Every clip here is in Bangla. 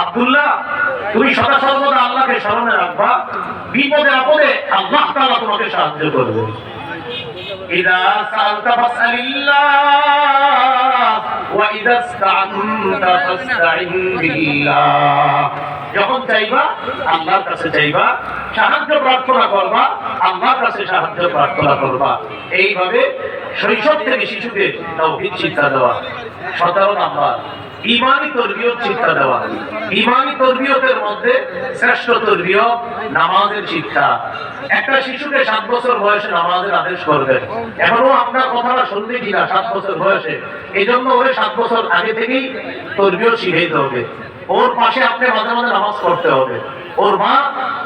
আব্দুল্লাহ, তুমি সদা সর্বদা আল্লাহকে স্মরণে রাখবা, বিপদে আপদে আল্লাহ তাআলা তোমাকে সাহায্য করবে। ইযা সাআলতা ফাসআলিল্লাহ ওয়া ইযা ইসতাআনতা ফাসতাইন বিল্লাহ। যখন চাইবা আল্লাহর কাছে চাইবা, সাহায্য প্রার্থনা করবা, আল্লাহর কাছে সাহায্য প্রার্থনা করবা। এইভাবে শৈশব থেকে শিশুকে তাওহীদ শিক্ষা দেওয়া। 17 নাম্বার, ঈমানি তরবিয়ত শিক্ষা দেওয়া। ঈমানি তরবিয়তের মধ্যে শ্রেষ্ঠ তরবিয়ত নামাজের শিক্ষা। একটা শিশুকে 7 বছর বয়সে নামাজের আদেশ করবেন। এখনো আপনার কথাটা শুনবে কিনা 7 বছর বয়সে, এই জন্য ওরে 7 বছর আগে থেকেই তরবিয়ত শিখাইতে হবে। ওর পাশে আপনি মাঝে মাঝে নামাজ পড়তে হবে। ওর মা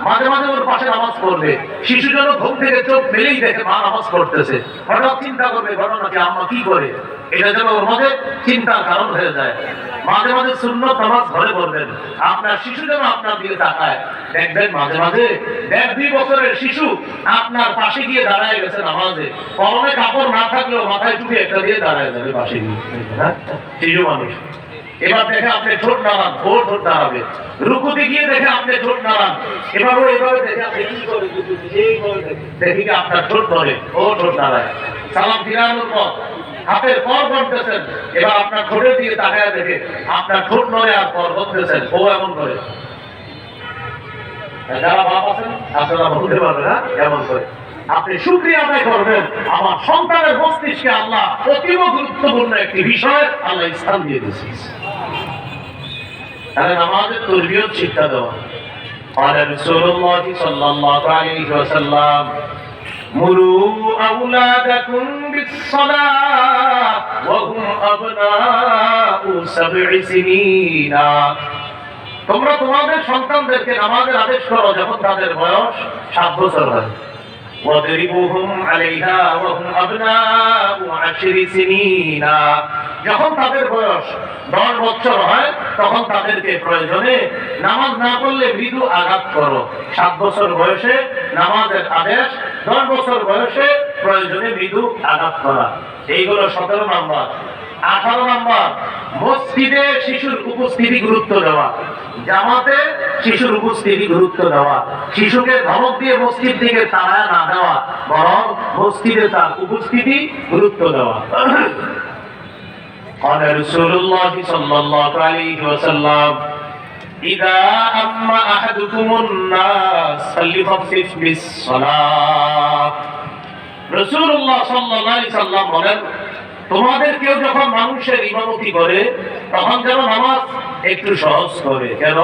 মাঝে মাঝে ওর পাশে নামাজ পড়বে। শিশু যেন ঘুম থেকে চোখ মেলেই দেখে মা নামাজ পড়তেছে, হঠাৎ চিন্তা করবে ঘটনাকে আম্মা কি করে, এটা যেন ওর মাঝে চিন্তার কারণ হয়ে যায়। মাঝে মাঝে সুন্নত নামাজ ঘরে পড়বেন। আপনার শিশু যেন আপনার দিকে তাকায়। দেখবেন মাঝে মাঝে 1.5-2 বছরের শিশু আপনার পাশে গিয়ে দাঁড়ায় গেছে নামাজে, পরনে কাপড় না থাকলেও মাথায় টুপি একটা দিয়ে দাঁড়ায় যাবে পাশে গিয়ে। শিশু মানুষ। এবার দেখে আপনি ঠোঁট নাড়ান, ও ঠোঁট নাড়াবে। রুকুতে গিয়ে দেখে আপনি ঠোঁট নাড়ান, এবার ও এভাবে দেখে আপনি কি করে, দেখি আপনার ঠোঁট ধরে, ও ঠোঁট নাড়ায়। সালাম ফিরানোর পর হাতের পর করতেছেন, এবার আপনার ঠোঁটের দিকে তাকায় দেখে আপনার ঠোঁট নড়ে আর পর করতেছেন, ও এমন করে। যারা বাপ আছেন আপনারা বলতে পারবেন না, এমন করে। আপনি শুকরিয়া আদায় করবেন, আমার সন্তানের মস্তিষ্কে আল্লাহ অতীব গুরুত্বপূর্ণ একটি বিষয় আল্লাহ স্থান দিয়ে দিয়েছে। তাহলে নামাজের তরবিয়ত শিক্ষা দেওয়া। قال رسول الله صلى الله عليه وسلم مروا أولادكم بالصلاة وهم أبناء 7 سنين। তোমরা তোমাদের সন্তানদেরকে নামাজের আদেশ করো যখন তাদের বয়স 7 বছর হয়। وَاضْرِبُوهُمْ عَلَيْهَا وَهُمْ أَبْنَاءُ 10 سِنِينَ। যখন তাদের বয়স 10 বছর হয় তখন তাদেরকে প্রয়োজনে নামাজ না পড়লে মৃদু আঘাত করো। 7 বছর বয়সে নামাজের আদেশ, 10 বছর বয়সে প্রয়োজনে মৃদু আঘাত করা। এইগুলো 17 নাম্বার। 18 নাম্বার, মসজিদে শিশুর উপস্থিতি গুরুত্ব দেওয়া। জামাতে শিশুর উপস্থিতি গুরুত্ব দেওয়া। শিশুকে ধমক দিয়ে মসজিদ থেকে তাড়ায় না দেওয়া, বরং মসজিদে তার উপস্থিতি গুরুত্ব দেওয়া। قال رسول الله صلى الله عليه وسلم إذا أما أحدكم الناس فليخفف بالصلاة। রাসূলুল্লাহ সাল্লাল্লাহু আলাইহি সাল্লাম বলেন, তোমাদের কেউ যখন মানুষের ইমামতি করে তখন যেন নামাজ একটু সহজ করে। কেন?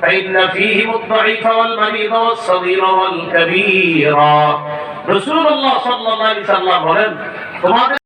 فإن فيهم الضعيف والمريض والصغير والكبير। রাসূলুল্লাহ সাল্লাল্লাহু আলাইহি সাল্লাম বলেন, তোমাদের